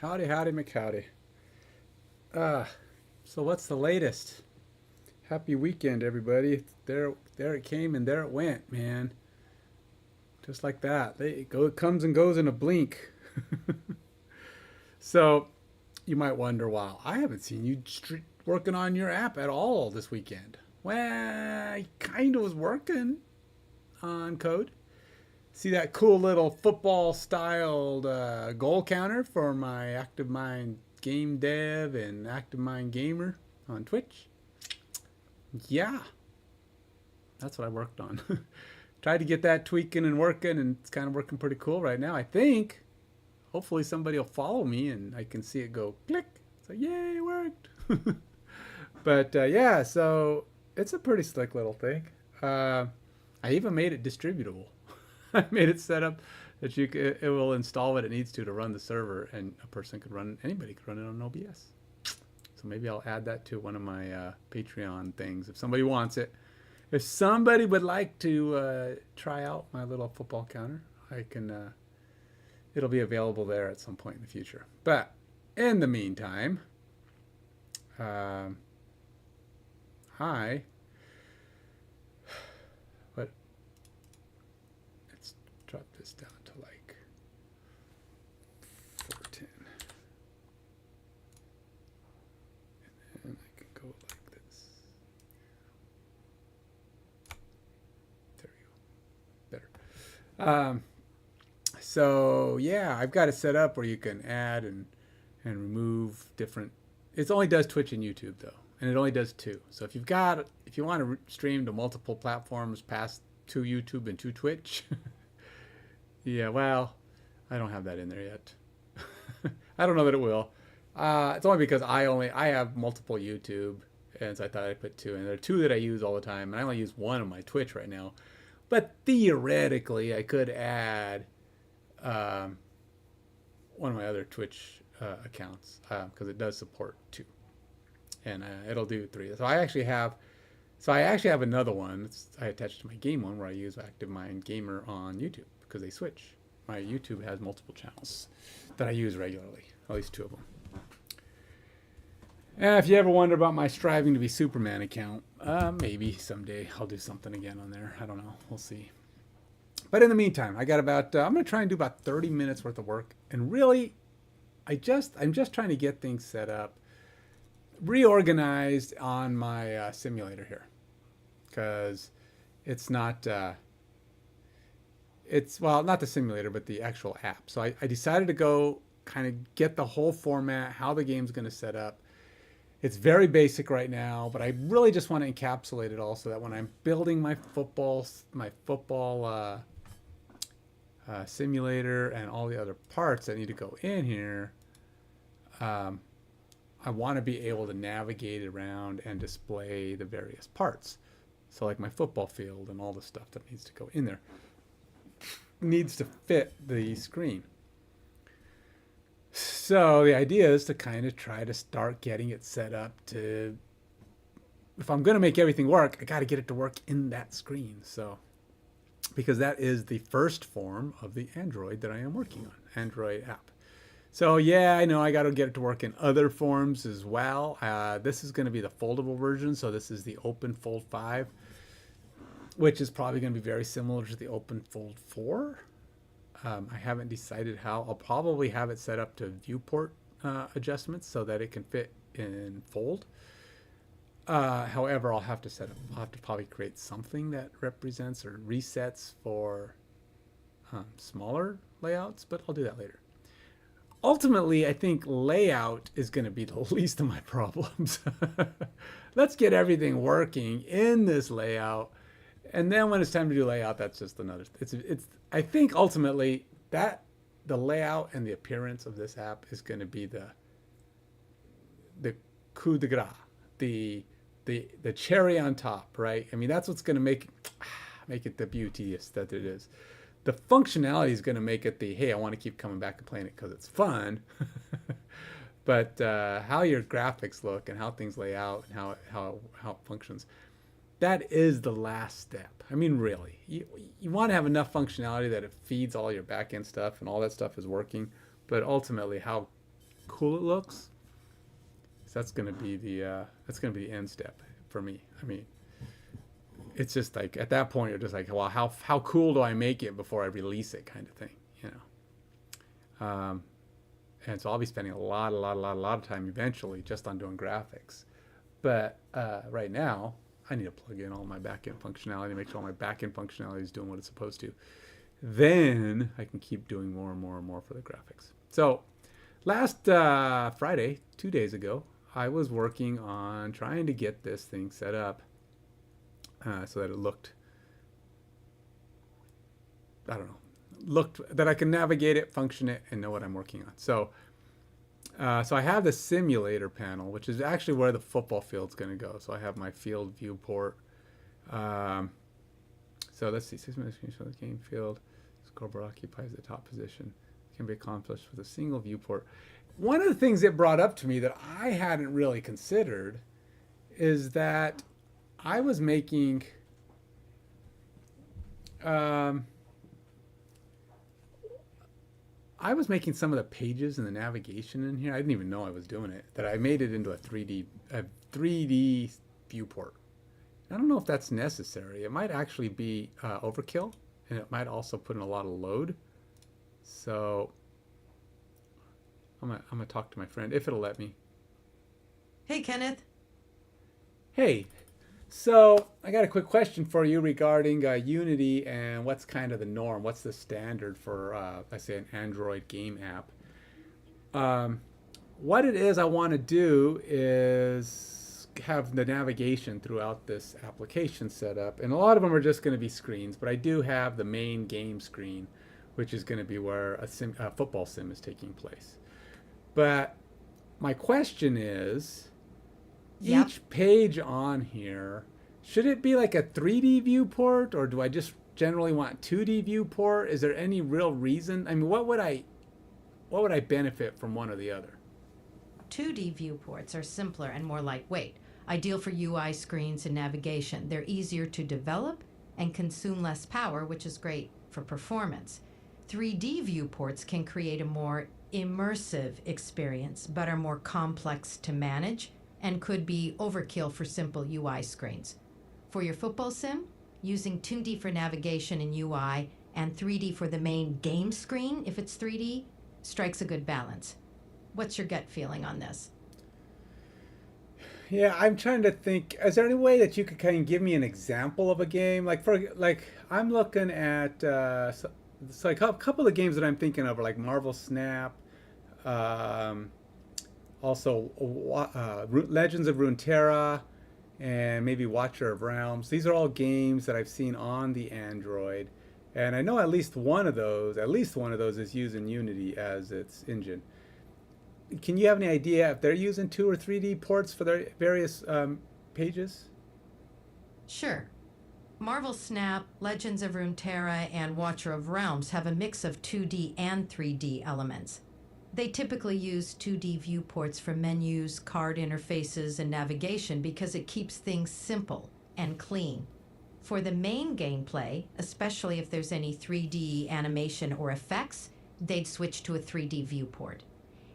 Howdy, howdy, McHowdy. Uh, so what's the latest? Happy weekend, everybody. There it came and there it went, man. Just like that. It comes and goes in a blink. So you might wonder, wow, I haven't seen you working on your app at all this weekend. Well, I kind of was working on code. See that cool little football styled goal counter for my ActiveMind game dev and ActiveMind gamer on Twitch? Yeah, that's what I worked on. Tried to get that tweaking and working, and it's kind of working pretty cool right now. I think. Hopefully somebody will follow me and I can see it go click. It's like, yay, it worked. But yeah, so it's a pretty slick little thing. I even made it distributable. I made it set up that it will install what it needs to run the server, and anybody could run it on OBS. So maybe I'll add that to one of my Patreon things if somebody wants it. If somebody would like to try out my little football counter, I can. It'll be available there at some point in the future. But in the meantime, hi. Let's drop this down to like 410. And then I can go like this. There we go. Better. So yeah, I've got it set up where you can add and remove different. It only does Twitch and YouTube though, and it only does two. So if you want to stream to multiple platforms past to YouTube and to Twitch, yeah, well, I don't have that in there yet. I don't know that it will. It's only because I have multiple YouTube, and so I thought I'd put two, and there are two that I use all the time, and I only use one on my Twitch right now. But theoretically, I could add one of my other Twitch accounts because it does support two, and it'll do three. So I actually have another one. I attached to my game one where I use ActiveMind Gamer on YouTube because they switch. My YouTube has multiple channels that I use regularly, at least two of them. And if you ever wonder about my striving to be Superman account, maybe someday I'll do something again on there. I don't know. We'll see. But in the meantime, I got about, I'm going to try and do about 30 minutes worth of work. And really, I'm just trying to get things set up, reorganized on my simulator here. Because it's not, well, not the simulator, but the actual app. So I decided to go kind of get the whole format, how the game's going to set up. It's very basic right now, but I really just want to encapsulate it all so that when I'm building my football simulator and all the other parts that need to go in here, I want to be able to navigate around and display the various parts. So like my football field and all the stuff that needs to go in there needs to fit the screen. So the idea is to kind of try to start getting it set up to, if I'm going to make everything work, I got to get it to work in that screen. So, because that is the first form of the Android that I am working on, Android app. So yeah, I know I got to get it to work in other forms as well. This is going to be the foldable version. So this is the Open Fold 5, which is probably going to be very similar to the Open Fold 4. I haven't decided how. I'll probably have it set up to viewport adjustments so that it can fit in Fold. However, I'll have to probably create something that represents or resets for smaller layouts, but I'll do that later. Ultimately, I think layout is going to be the least of my problems. Let's get everything working in this layout. And then when it's time to do layout, that's just another. I think ultimately that the layout and the appearance of this app is going to be the coup de grace, the cherry on top, right? I mean, that's what's going to make it the beauteous that it is. The functionality is going to make it the, hey, I want to keep coming back and playing it because it's fun. But how your graphics look and how things lay out and how it functions, that is the last step. I mean, really, you want to have enough functionality that it feeds all your back-end stuff and all that stuff is working. But ultimately, how cool it looks. So that's gonna be the end step for me. I mean, it's just like at that point you're just like, well, how cool do I make it before I release it, kind of thing, you know. And so I'll be spending a lot of time eventually just on doing graphics. But right now, I need to plug in all my backend functionality to make sure all my backend functionality is doing what it's supposed to. Then I can keep doing more and more for the graphics. So last Friday, 2 days ago, I was working on trying to get this thing set up so that it looked that I can navigate it, function it, and know what I'm working on. So I have the simulator panel, which is actually where the football field's going to go. So I have my field viewport. So let's see, 6 minutes screen show the game field. Scoreboard occupies the top position. It can be accomplished with a single viewport. One of the things it brought up to me that I hadn't really considered is that I was making some of the pages and the navigation in here. I didn't even know I was doing it. That I made it into a 3D viewport. I don't know if that's necessary. It might actually be overkill, and it might also put in a lot of load. So I'm gonna talk to my friend if it'll let me. Hey, Kenneth. Hey. So I got a quick question for you regarding Unity and what's kind of the norm. What's the standard for, let's say, an Android game app? What it is I want to do is have the navigation throughout this application set up. And a lot of them are just going to be screens, but I do have the main game screen, which is going to be where a football sim is taking place. But my question is, each page on here, should it be like a 3D viewport, or do I just generally want 2D viewport? Is there any real reason? I mean, what would I benefit from one or the other? 2D viewports are simpler and more lightweight, ideal for UI screens and navigation. They're easier to develop and consume less power, which is great for performance. 3D viewports can create a more immersive experience, but are more complex to manage and could be overkill for simple UI screens. For your football sim, using 2D for navigation and UI and 3D for the main game screen, if it's 3D, strikes a good balance. What's your gut feeling on this? Yeah, I'm trying to think. Is there any way that you could kind of give me an example of a game? I'm looking at so a couple of games that I'm thinking of are like Marvel Snap, also Legends of Runeterra, and maybe Watcher of Realms. These are all games that I've seen on the Android, and I know at least one of those is using Unity as its engine. Can you have any idea if they're using 2 or 3D ports for their various pages? Sure. Marvel Snap, Legends of Runeterra, and Watcher of Realms have a mix of 2D and 3D elements. They typically use 2D viewports for menus, card interfaces, and navigation because it keeps things simple and clean. For the main gameplay, especially if there's any 3D animation or effects, they'd switch to a 3D viewport.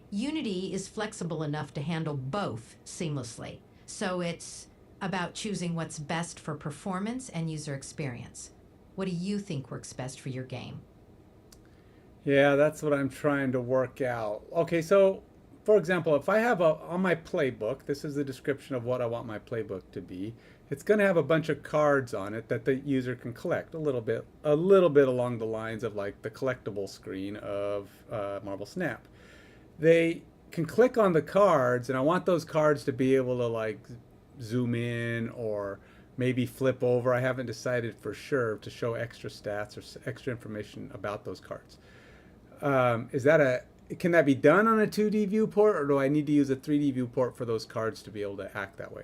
Unity is flexible enough to handle both seamlessly, so it's about choosing what's best for performance and user experience. What do you think works best for your game? Yeah, that's what I'm trying to work out. Okay, so for example, if I have on my playbook, this is the description of what I want my playbook to be. It's going to have a bunch of cards on it that the user can collect a little bit along the lines of like the collectible screen of Marvel Snap. They can click on the cards, and I want those cards to be able to like zoom in or maybe flip over. I haven't decided for sure to show extra stats or extra information about those cards. Can that be done on a 2D viewport, or do I need to use a 3D viewport for those cards to be able to act that way?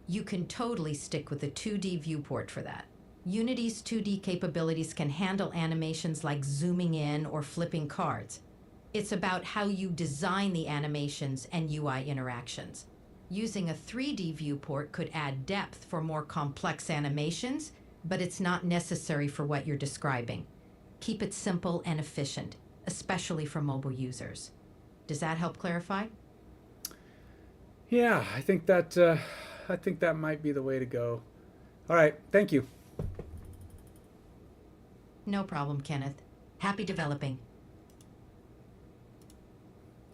You can totally stick with a 2D viewport for that. Unity's 2D capabilities can handle animations like zooming in or flipping cards. It's about how you design the animations and UI interactions. Using a 3D viewport could add depth for more complex animations, but it's not necessary for what you're describing. Keep it simple and efficient, especially for mobile users. Does that help clarify? Yeah, I think that might be the way to go. All right, thank you. No problem, Kenneth. Happy developing.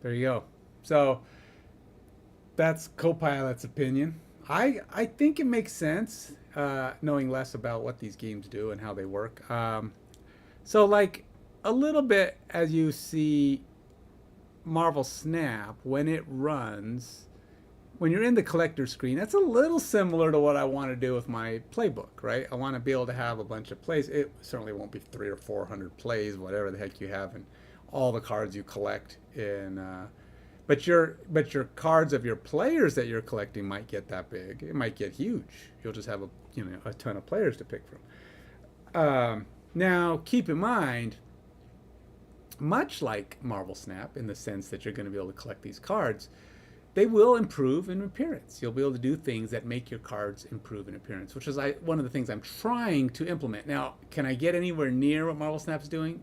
There you go. So that's Copilot's opinion. I think it makes sense, knowing less about what these games do and how they work. So like a little bit as you see Marvel Snap when it runs, when you're in the collector screen, that's a little similar to what I want to do with my playbook, right? I want to be able to have a bunch of plays. It certainly won't be 300 or 400 plays, whatever the heck you have, and all the cards you collect in. But your cards of your players that you're collecting might get that big. It might get huge. You'll just have a ton of players to pick from. Now keep in mind, much like Marvel Snap, in the sense that you're going to be able to collect these cards, they will improve in appearance. You'll be able to do things that make your cards improve in appearance, which is one of the things I'm trying to implement. Now, can I get anywhere near what Marvel Snap's doing?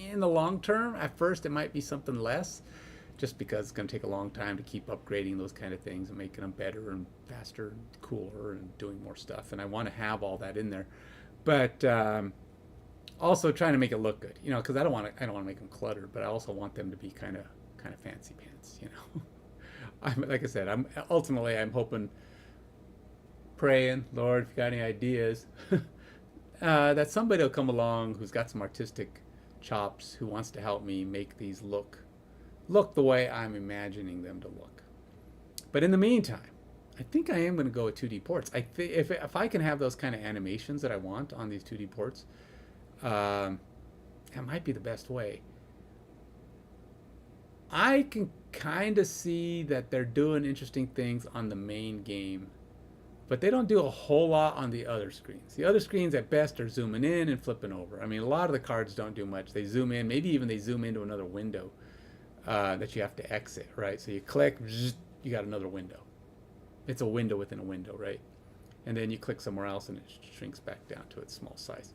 In the long term, at first it might be something less, just because it's going to take a long time to keep upgrading those kind of things and making them better and faster and cooler and doing more stuff. And I want to have all that in there, but also trying to make it look good, because I don't want to make them cluttered, but I also want them to be kind of fancy pants, like I said, I'm hoping, praying, Lord, if you got any ideas, that somebody will come along who's got some artistic chops, who wants to help me make these look the way I'm imagining them to look. But in the meantime, I think I am going to go with 2D ports. If I can have those kind of animations that I want on these 2D ports, that might be the best way. I can kind of see that they're doing interesting things on the main game, but they don't do a whole lot on the other screens. The other screens at best are zooming in and flipping over. I mean, a lot of the cards don't do much. They zoom in, maybe even they zoom into another window that you have to exit, right? So you click, you got another window. It's a window within a window, right? And then you click somewhere else and it shrinks back down to its small size.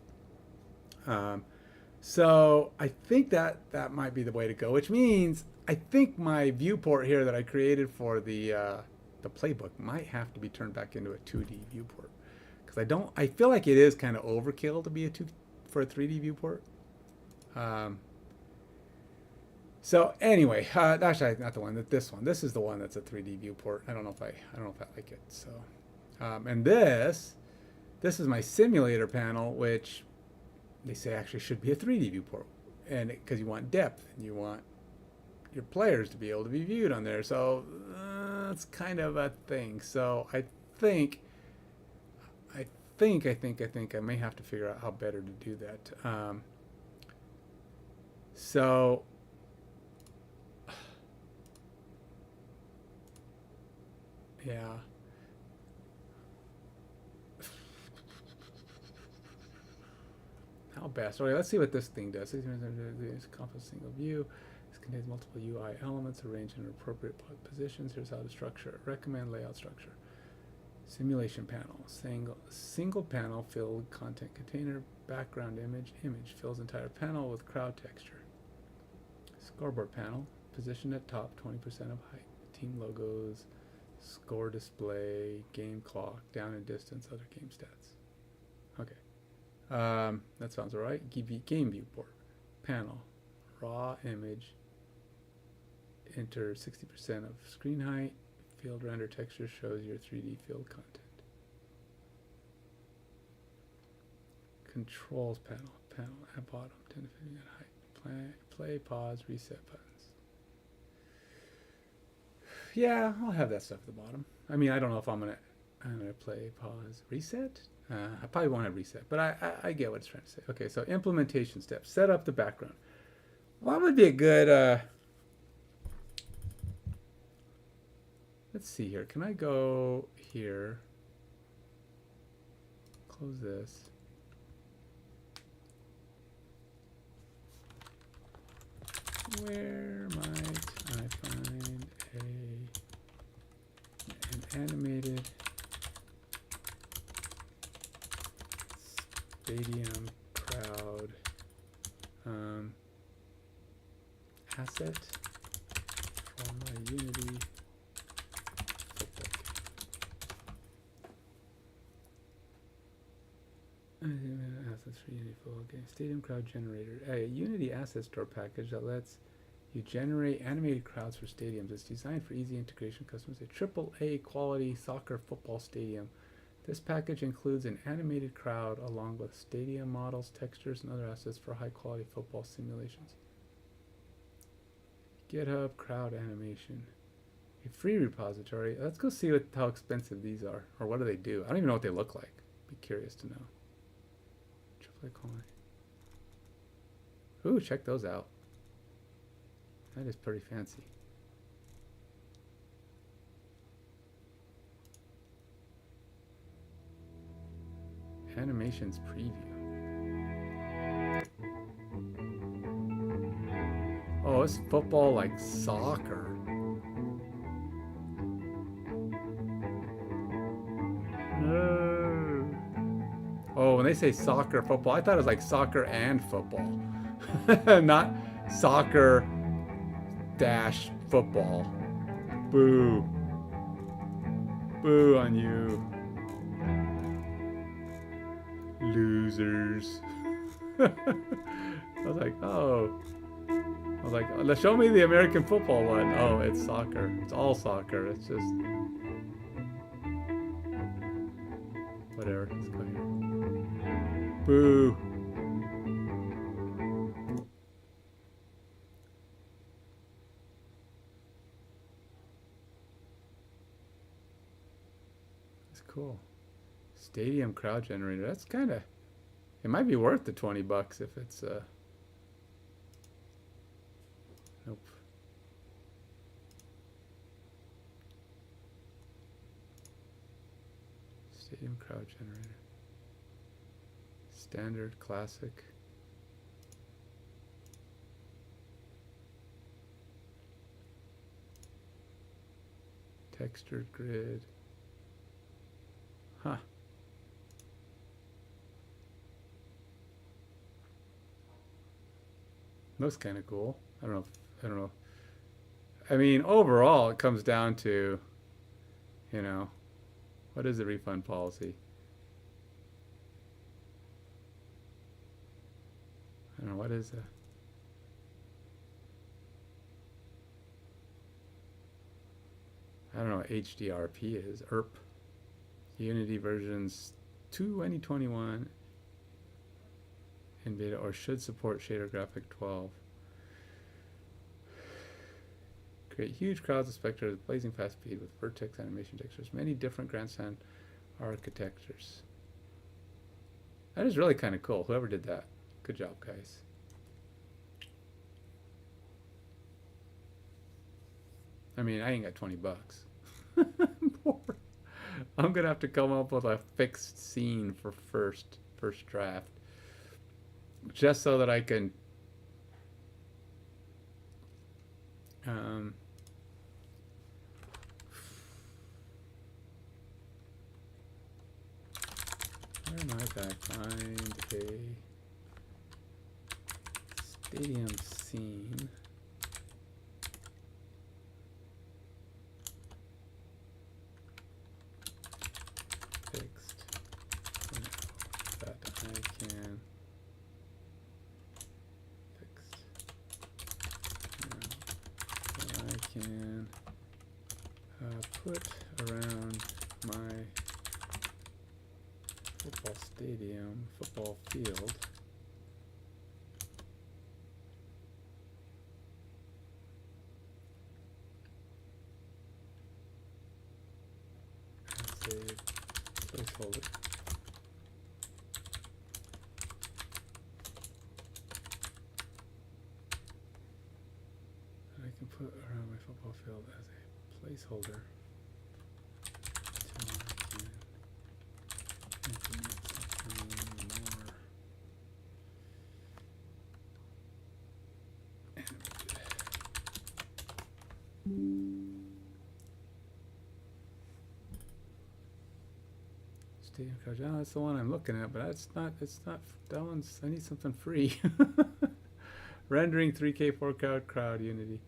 So I think that might be the way to go, which means I think my viewport here that I created for the playbook might have to be turned back into a 2D viewport, because I feel like it is kind of overkill to be for a 3D viewport. So anyway, actually not the one, this one. This is the one that's a 3D viewport. I don't know if I like it. So, and this is my simulator panel, which they say actually should be a 3D viewport, and because you want depth and you want your players to be able to be viewed on there. So it's kind of a thing. So I think I may have to figure out how better to do that. So yeah. How best? Okay, let's see what this thing does. It's compass single view. This contains multiple UI elements arranged in appropriate positions. Here's how to structure it. Recommend layout structure. Simulation panel. Single panel filled content container. Background image. Image fills entire panel with crowd texture. Scoreboard panel. Position at top, 20% of height. Team logos. Score display. Game clock. Down and distance. Other game stats. Okay. That sounds alright. Game viewport. Panel. Raw image. Enter 60% of screen height. Field render texture shows your 3D field content. Controls panel. Panel at bottom. 10 to 15 height. Play, pause, reset buttons. Yeah, I'll have that stuff at the bottom. I mean, I don't know if I'm gonna play, pause, reset. I probably won't have reset, but I get what it's trying to say. Okay, so implementation steps. Set up the background. What would be a good... let's see here. Can I go here? Close this. Where might I find an animated stadium crowd asset for my Unity football game. Assets for Unity football game. Stadium crowd generator. A Unity asset store package that lets you generate animated crowds for stadiums. It's designed for easy integration. Customers a AAA quality soccer football stadium. This package includes an animated crowd along with stadium models, textures, and other assets for high-quality football simulations. GitHub crowd animation. A free repository. Let's go see how expensive these are, or what do they do. I don't even know what they look like. Be curious to know. AAA quality. Ooh, check those out. That is pretty fancy. Animations preview. Oh, it's football like soccer. No. Oh, when they say soccer football, I thought it was like soccer and football. Not soccer dash football. Boo. Boo on you. Losers. I was like, oh. I was like, let's show me the American football one. Oh, it's soccer. It's all soccer. It's just whatever. Let's go here. Boo. It's cool. Stadium crowd generator. That's kind of, it might be worth the 20 bucks if it's nope. Stadium crowd generator. Standard, classic. Textured grid. Huh. Looks kind of cool. I don't know. I mean, overall, it comes down to, you know, what is the refund policy? I don't know, what is that? I don't know what HDRP is. ERP. Unity versions 2021 in beta or should support shader graphic 12. Create huge crowds of spectators, blazing fast speed with vertex animation textures, many different grandstand architectures. That is really kind of cool. Whoever did that, good job, guys. I mean, I ain't got 20 bucks. I'm gonna have to come up with a fixed scene for first draft, just so that I can where am I back? Find a stadium scene. Fixed. That I can fixed. That I can put around my football stadium, football field. As a placeholder. I can put around my football field as a placeholder. Stadium card. Oh, that's the one I'm looking at, but it's not, that one's, I need something free. Rendering 3K 4K crowd Unity.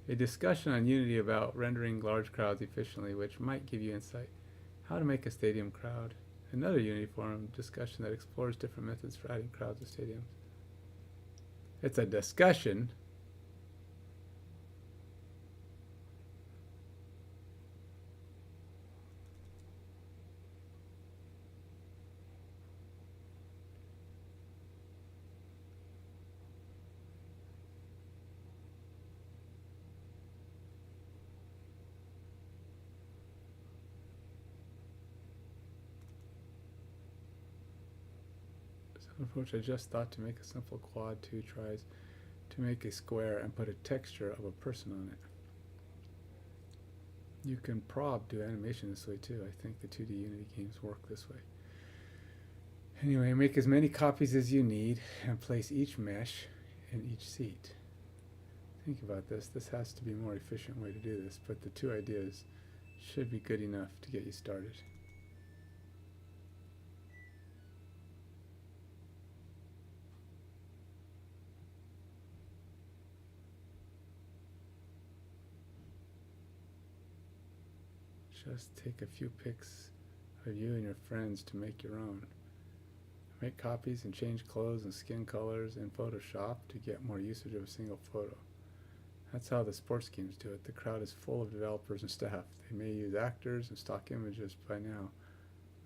A discussion on Unity about rendering large crowds efficiently, which might give you insight. How to make a stadium crowd. Another Unity forum discussion that explores different methods for adding crowds to stadiums. It's a discussion. Approach I just thought to make a simple quad 2 tries to make a square and put a texture of a person on it. You can do animation this way too. I think the 2D Unity games work this way. Anyway, make as many copies as you need and place each mesh in each seat. Think about this. This has to be a more efficient way to do this, but the two ideas should be good enough to get you started. Just take a few pics of you and your friends to make your own. Make copies and change clothes and skin colors in Photoshop to get more usage of a single photo. That's how the sports games do it. The crowd is full of developers and staff. They may use actors and stock images by now,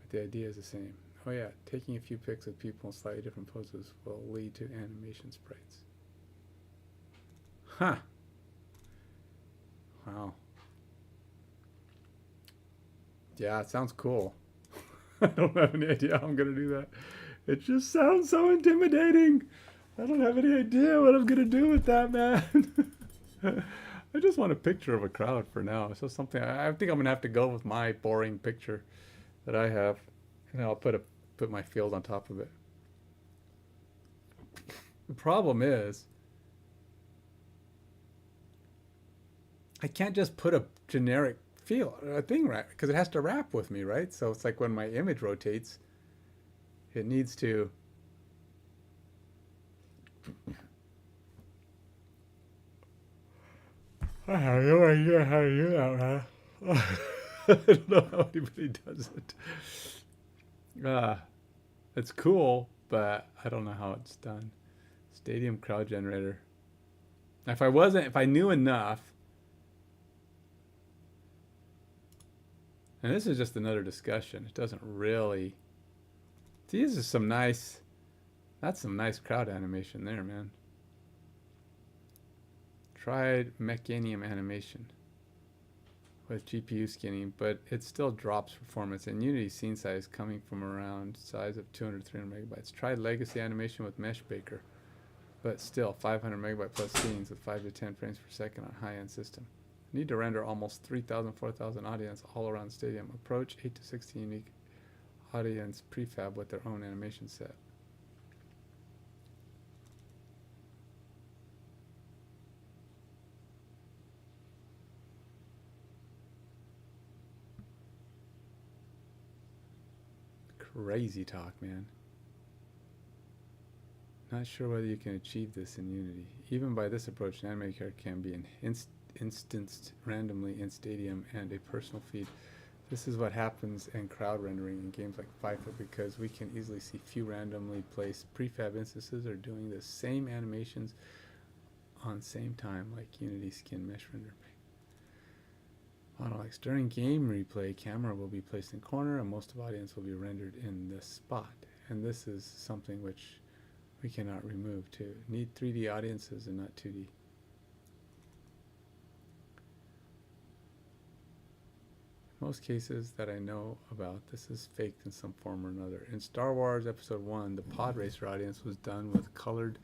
but the idea is the same. Oh yeah, taking a few pics of people in slightly different poses will lead to animation sprites. Huh. Wow. Yeah, it sounds cool. I don't have any idea how I'm going to do that. It just sounds so intimidating. I don't have any idea what I'm going to do with that, man. I just want a picture of a crowd for now. So something, I think I'm going to have to go with my boring picture that I have. And I'll put my field on top of it. The problem is, I can't just put a generic thing right, because it has to wrap with me, right? So it's like when my image rotates, it needs to I have no idea how to do that, man. I don't know how anybody does it. It's cool, but I don't know how it's done. Stadium crowd generator. If I knew enough. And this is just another discussion. It doesn't really. These are some nice. That's some nice crowd animation there, man. Tried Mechanium animation with GPU skinning, but it still drops performance. And Unity scene size coming from around size of 200, 300 megabytes. Tried Legacy animation with Mesh Baker, but still 500 megabyte plus scenes with 5 to 10 frames per second on high-end system. Need to render almost 3,000, 4,000 audience all around the stadium. Approach 8 to 16 unique audience prefab with their own animation set. Crazy talk, man. Not sure whether you can achieve this in Unity. Even by this approach, an animator can be instanced randomly in Stadium and a personal feed. This is what happens in crowd rendering in games like FIFA, because we can easily see few randomly placed prefab instances are doing the same animations on same time, like Unity skin mesh render. Model X. During game replay, camera will be placed in corner and most of the audience will be rendered in this spot. And this is something which we cannot remove too. Need 3D audiences and not 2D. Most cases that I know about, this is faked in some form or another. In Star Wars Episode 1, the pod racer audience was done with colored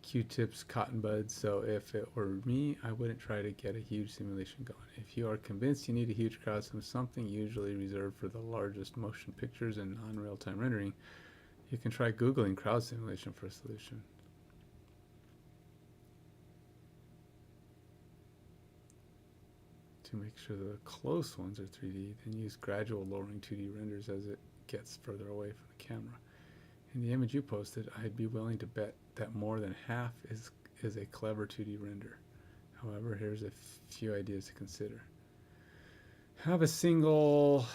Q-tips, cotton buds, so if it were me, I wouldn't try to get a huge simulation going. If you are convinced you need a huge crowd, something usually reserved for the largest motion pictures and non-real-time rendering, you can try Googling crowd simulation for a solution. To make sure the close ones are 3D, then use gradual lowering 2D renders as it gets further away from the camera. In the image you posted, I'd be willing to bet that more than half is a clever 2D render. However, here's a few ideas to consider. Have a single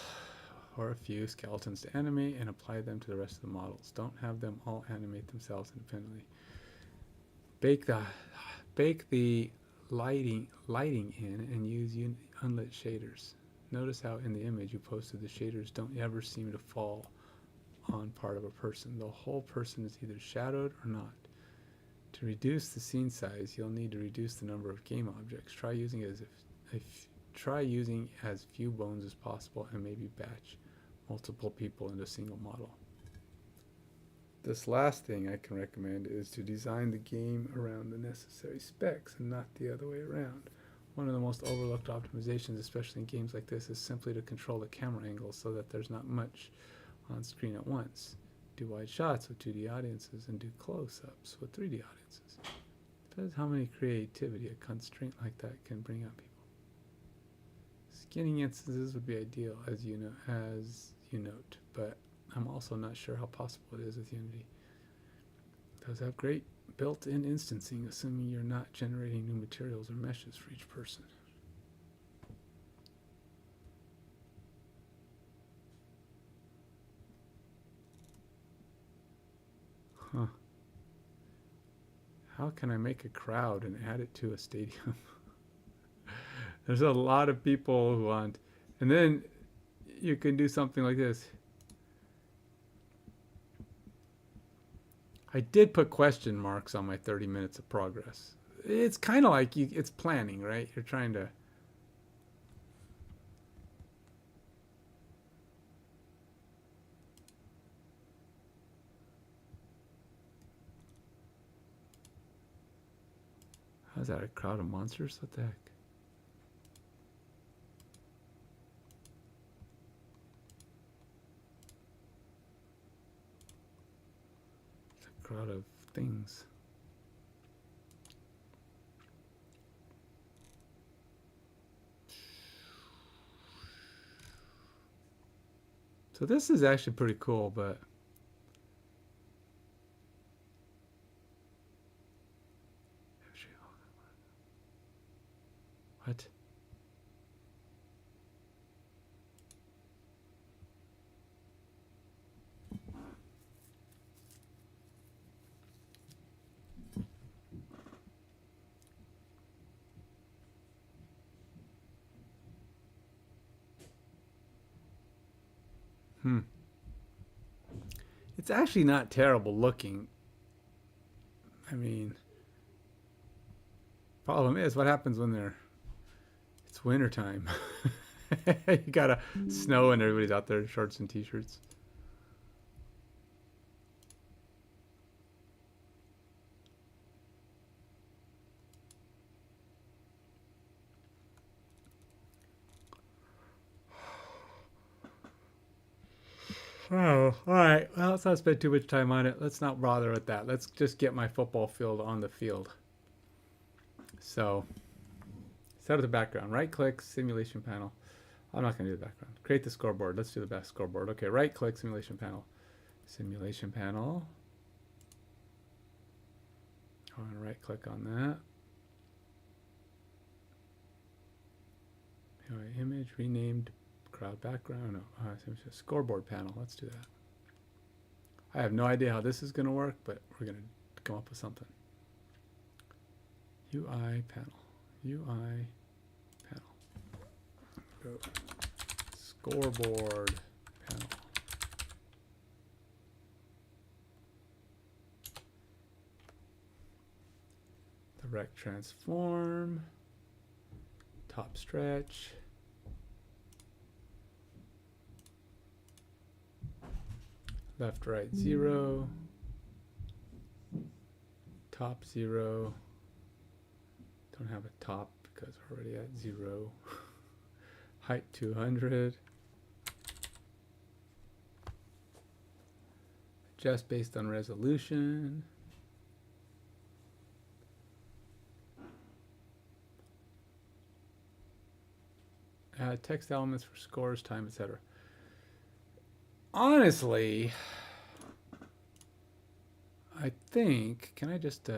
or a few skeletons to animate and apply them to the rest of the models. Don't have them all animate themselves independently. Bake the lighting in and use unlit shaders. Notice how in the image you posted the shaders don't ever seem to fall on part of a person. The whole person is either shadowed or not. To reduce the scene size, you'll need to reduce the number of game objects. Try using as few bones as possible and maybe batch multiple people into a single model. This last thing I can recommend is to design the game around the necessary specs and not the other way around. One of the most overlooked optimizations, especially in games like this, is simply to control the camera angles so that there's not much on screen at once. Do wide shots with 2D audiences and do close-ups with 3D audiences. Depends how many creativity a constraint like that can bring out people. Skinning instances would be ideal, as you note, but I'm also not sure how possible it is with Unity. It does have great built-in instancing, assuming you're not generating new materials or meshes for each person. Huh. How can I make a crowd and add it to a stadium? There's a lot of people who want, and then you can do something like this. I did put question marks on my 30 minutes of progress. It's kind of like it's planning, right? You're trying to. How's that, a crowd of monsters? What the heck? It's a crowd of things. So this is actually pretty cool, but what? It's actually not terrible looking. I mean, problem is, what happens when it's winter time? You gotta snow and everybody's out there in shorts and t-shirts. Oh, all right. Well, let's not spend too much time on it. Let's not bother with that. Let's just get my football field on the field. So, set up the background. Right-click, simulation panel. I'm not going to do the background. Create the scoreboard. Let's do the best scoreboard. Okay, right-click, simulation panel. Simulation panel. I want to right-click on that. Anyway, image renamed. Crowd background. No, scoreboard panel. Let's do that. I have no idea how this is going to work, but we're going to come up with something. UI panel. UI panel. Go. Scoreboard panel. The rect transform. Top stretch. Left, right, 0. Top 0. Don't have a top because we're already at 0. Height 200. Adjust based on resolution. Add text elements for scores, time, etc. Honestly, I think, can I just,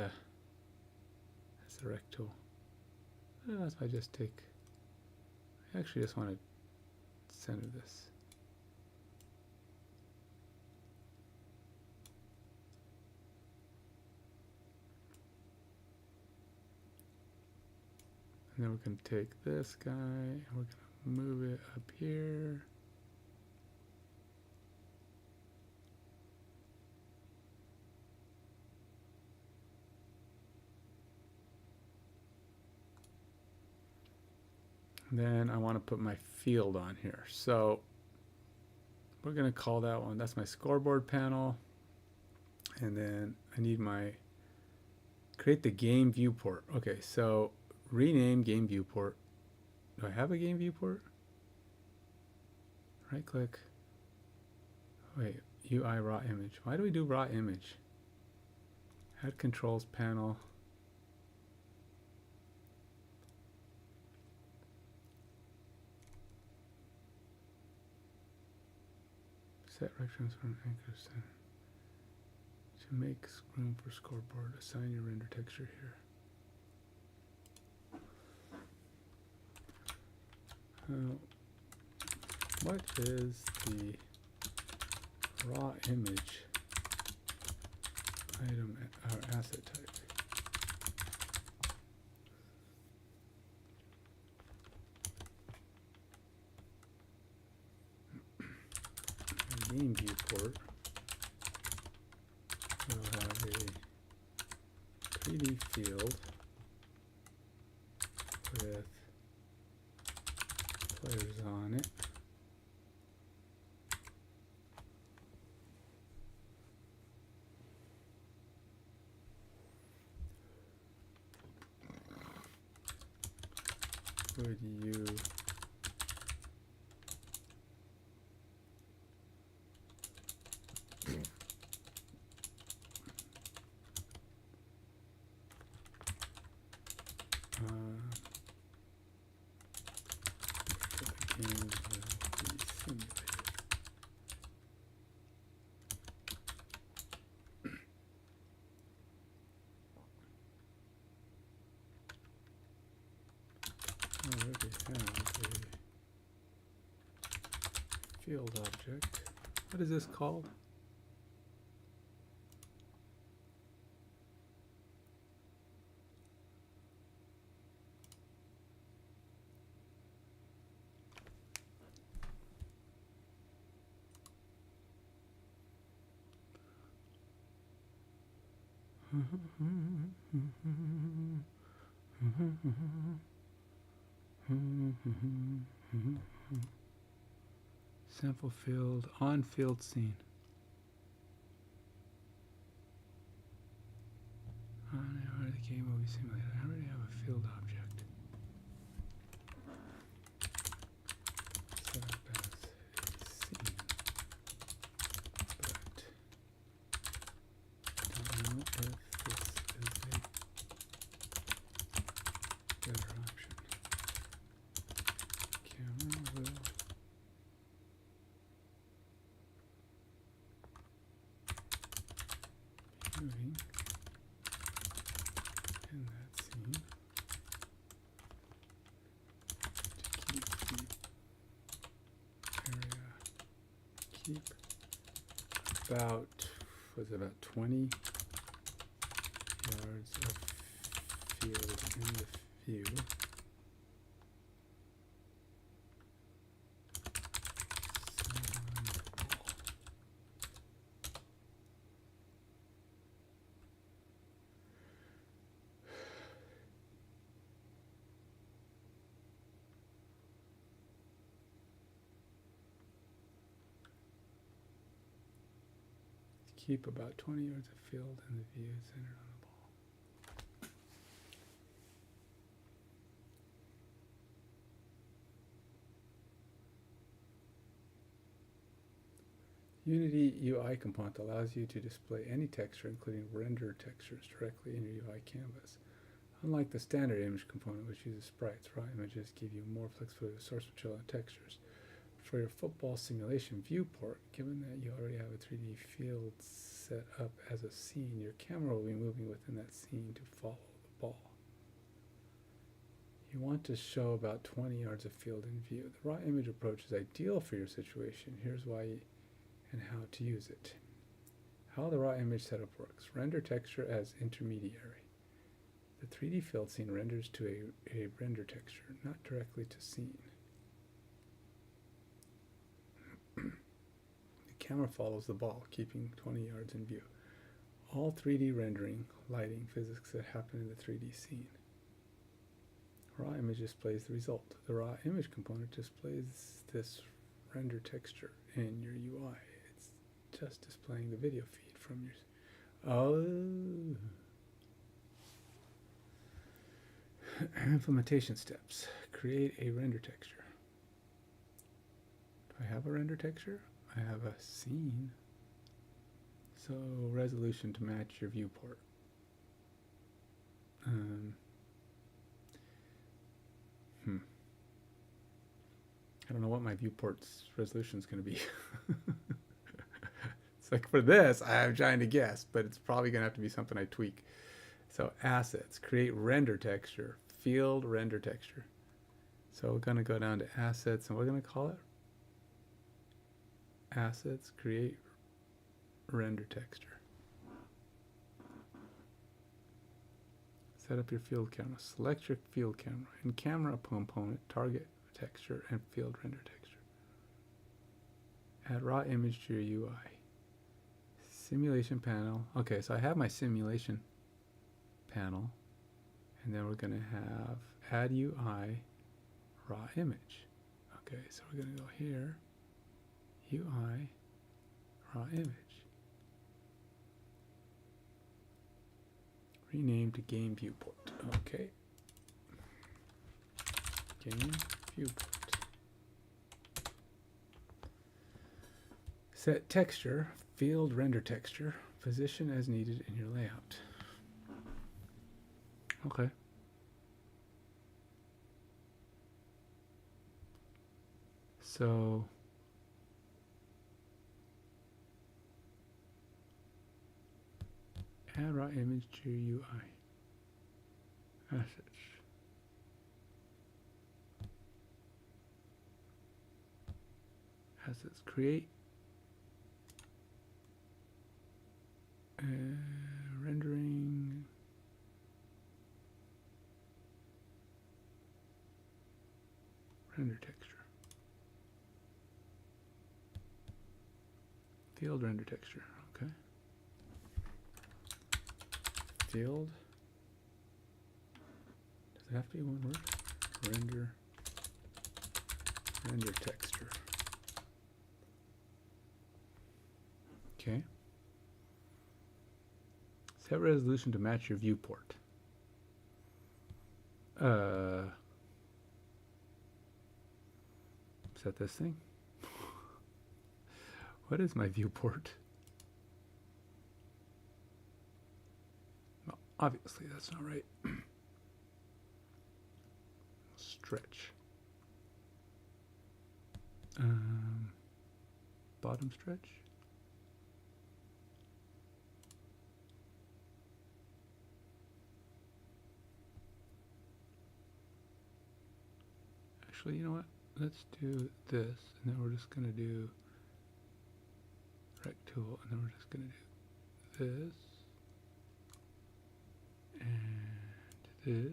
Select tool. If I just take, I actually just want to center this. And then we're going to take this guy and we're going to move it up here. And then I want to put my field on here. So we're going to call that one, that's my scoreboard panel. And then I need my, create the game viewport. Okay, so rename game viewport. Do I have a game viewport? Right click. Wait, UI raw image. Why do we do raw image? Add controls panel. Set reference from anchor center. To make room for scoreboard, assign your render texture here. What is the raw image item or asset type? Game viewport will have a 3D field with players on it. Would you already have a field object. What is this called? Sample field, on field scene. On the game movie simulator. I already have a field object. Set up as a scene. But I don't know if this is a better option. Camera will moving in that scene to keep about, was it about 20 yards of field in the view. Keep about 20 yards of field in the view centered on the ball. Unity UI component allows you to display any texture, including render textures, directly in your UI canvas. Unlike the standard image component, which uses sprites, raw images give you more flexibility with source material and textures. For your football simulation viewport, given that you already have a 3D field set up as a scene, your camera will be moving within that scene to follow the ball. want to show about 20 yards of field in view. The raw image approach is ideal for your situation. Here's why and how to use it. How the raw image setup works. Render texture as intermediary. The 3D field scene renders to a render texture, not directly to scene. The camera follows the ball, keeping 20 yards in view. All 3D rendering, lighting, physics that happen in the 3D scene. Raw image displays the result. The raw image component displays this render texture in your UI. It's just displaying the video feed from your... Oh. Implementation steps. Create a render texture. Do I have a render texture? I have a scene. So resolution to match your viewport. I don't know what my viewport's resolution is going to be. It's like for this, I'm trying to guess, but it's probably going to have to be something I tweak. So assets, create render texture, field render texture. So we're going to go down to assets, and we're going to call it assets, create render texture. Set up your field camera. Select your field camera. In camera component, target texture and field render texture. Add raw image to your UI. Simulation panel. Okay, so I have my simulation panel, and then we're going to have add UI raw image. Okay, so we're going to go here, UI raw image. Rename to game viewport. Okay. Game viewport. Set texture, field render texture, position as needed in your layout. Okay. So add raw image to your UI. Assets. Assets. Create rendering render texture. Field render texture. Okay. Field. Does it have to be one word? Render texture. Okay. Set resolution to match your viewport. Set this thing. What is my viewport? Well, obviously that's not right. Stretch. Bottom stretch. Actually, you know what? Let's do this, and then we're just going to do rect tool, and then we're just going to do this and this.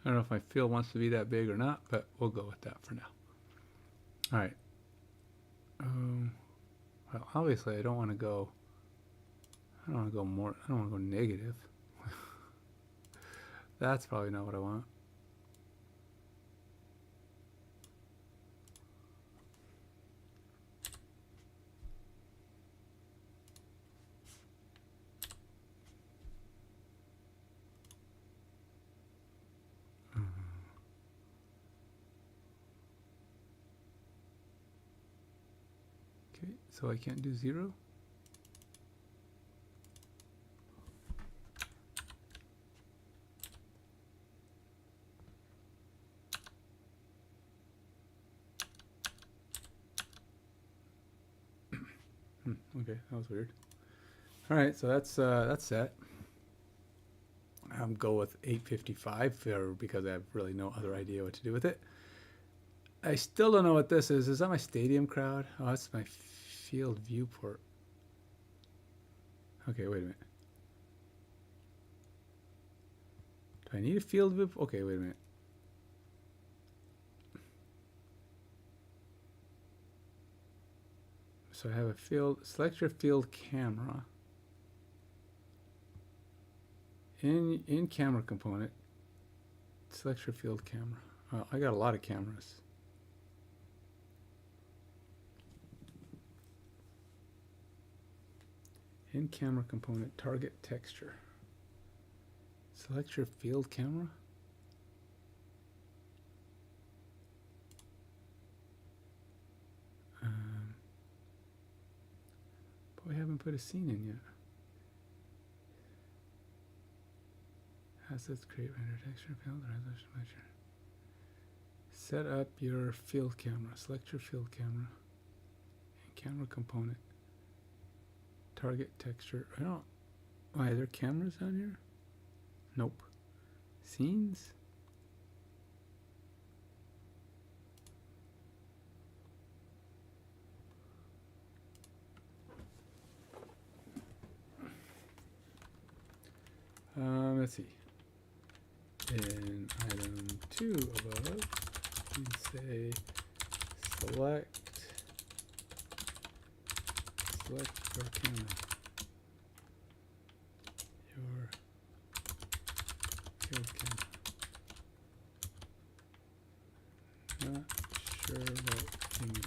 I don't know if my field wants to be that big or not, but we'll go with that for now. All right. Well, obviously, I don't want to go more. I don't want to go negative. That's probably not what I want. Okay, so I can't do 0. Okay, that was weird. All right, so that's set. Go with 855 because I have really no other idea what to do with it. I still don't know what this is. Is that my stadium crowd? Oh, that's my field viewport. Okay, wait a minute. Do I need a field view? Okay, wait a minute. So I have a field, select your field camera. In camera component, select your field camera. I got a lot of cameras. In camera component, target texture. Select your field camera. But we haven't put a scene in yet. Assets, create render texture, field, resolution measure. Set up your field camera. Select your field camera. And camera component. Target texture. I don't. Why, are there cameras on here? Nope. Scenes? Let's see. In item 2 above, you say select your camera. Your field camera. Not sure what you mean.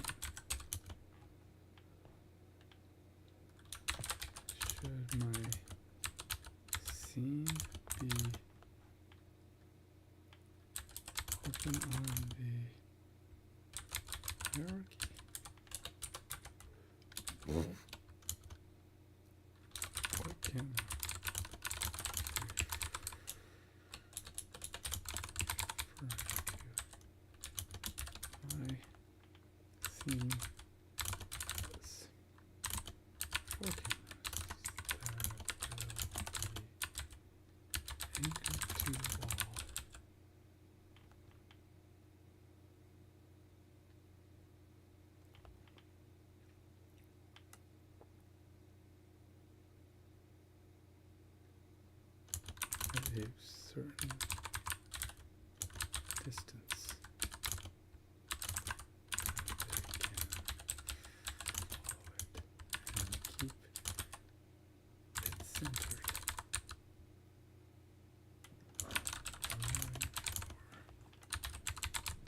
Should my scene be open on the hierarchy? What camera? My scene is 4 cameras that will be anchored to wall. At a certain distance. And keep it centered.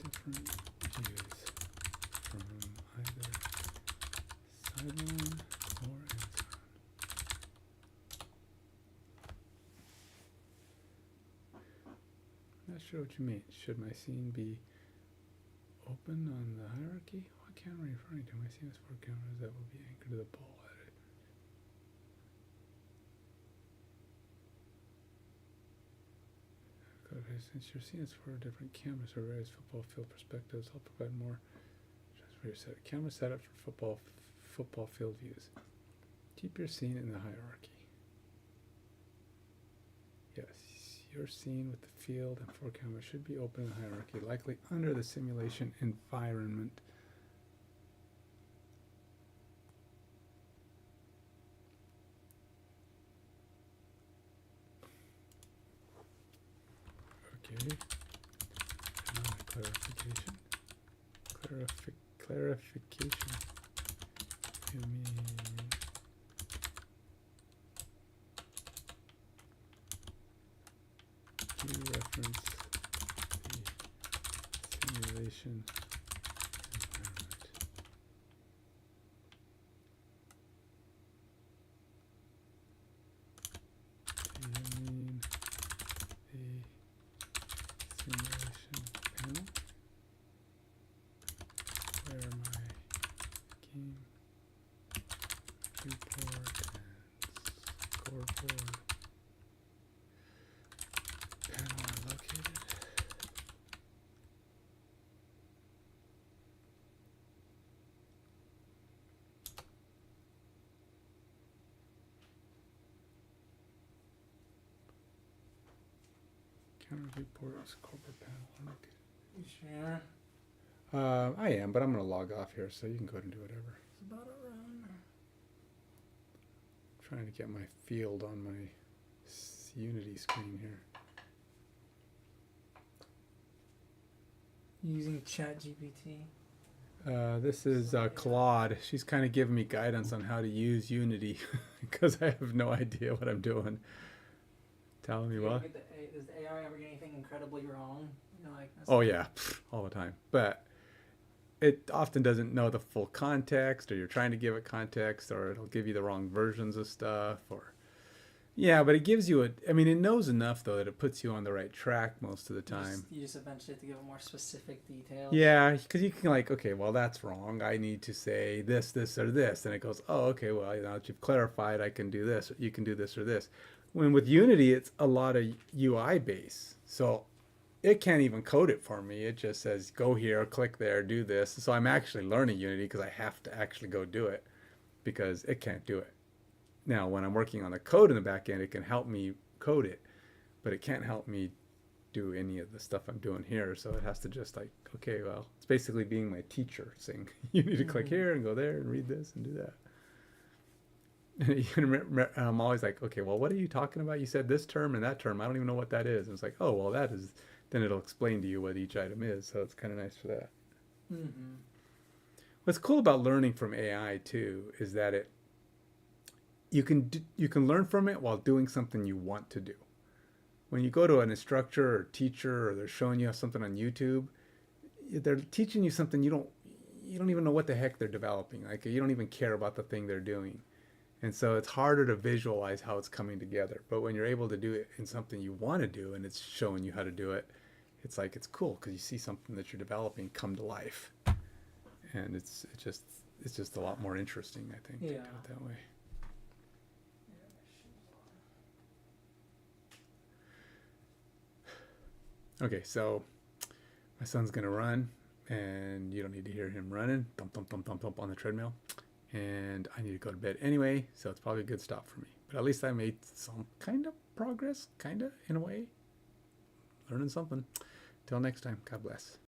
Different views from either sideline or end zone. Not sure what you mean. Should my scene be open on the hierarchy? What camera are you referring to? My scene has 4 cameras that will be anchored to the ball at it. Since your scene has 4 different cameras for various football field perspectives, I'll provide more for your set. Camera setup for football field views. Keep your scene in the hierarchy. Yes, your scene with the field and 4 cameras should be open in the hierarchy, likely under the simulation environment. Okay. Now clarification. Clarification. You mean you reference the simulation environment. Do you mean the simulation panel where my game report and scoreboard panel are located? Counter reports, corporate panel. You sure? I am, but I'm going to log off here so you can go ahead and do whatever. It's about to run. Trying to get my field on my Unity screen here. Using ChatGPT. This is Claude. She's kind of giving me guidance on how to use Unity because I have no idea what I'm doing. Telling me what? Does the AI ever get anything incredibly wrong? You know, like, Oh yeah, all the time. But it often doesn't know the full context, or you're trying to give it context, or it'll give you the wrong versions of stuff, or yeah. But it gives you I mean, it knows enough though that it puts you on the right track most of the time. You just eventually have to give it more specific details. Yeah, because you can like, okay, well that's wrong. I need to say this, this, or this, and it goes, oh, okay, well now that you've clarified, I can do this. Or you can do this or this. When with Unity, it's a lot of UI base, so it can't even code it for me. It just says, go here, click there, do this. So I'm actually learning Unity because I have to actually go do it because it can't do it. Now, when I'm working on the code in the back end, it can help me code it, but it can't help me do any of the stuff I'm doing here. So it has to just like, okay, well, it's basically being my teacher saying, you need to click here and go there and read this and do that. I'm always like, okay, well, what are you talking about? You said this term and that term. I don't even know what that is. And it's like, oh, well, that is... Then it'll explain to you what each item is. So it's kind of nice for that. Mm-hmm. What's cool about learning from AI too is that you can learn from it while doing something you want to do. When you go to an instructor or teacher, or they're showing you something on YouTube, they're teaching you something you don't even know what the heck they're developing. Like you don't even care about the thing they're doing. And so it's harder to visualize how it's coming together. But when you're able to do it in something you want to do and it's showing you how to do it, it's like, it's cool because you see something that you're developing come to life. And it's just a lot more interesting, I think, to do it that way. Okay, so my son's going to run, and you don't need to hear him running, thump, thump, thump, thump, thump on the treadmill. And I need to go to bed anyway, so it's probably a good stop for me. But at least I made some kind of progress, in a way. Learning something. Till next time, God bless.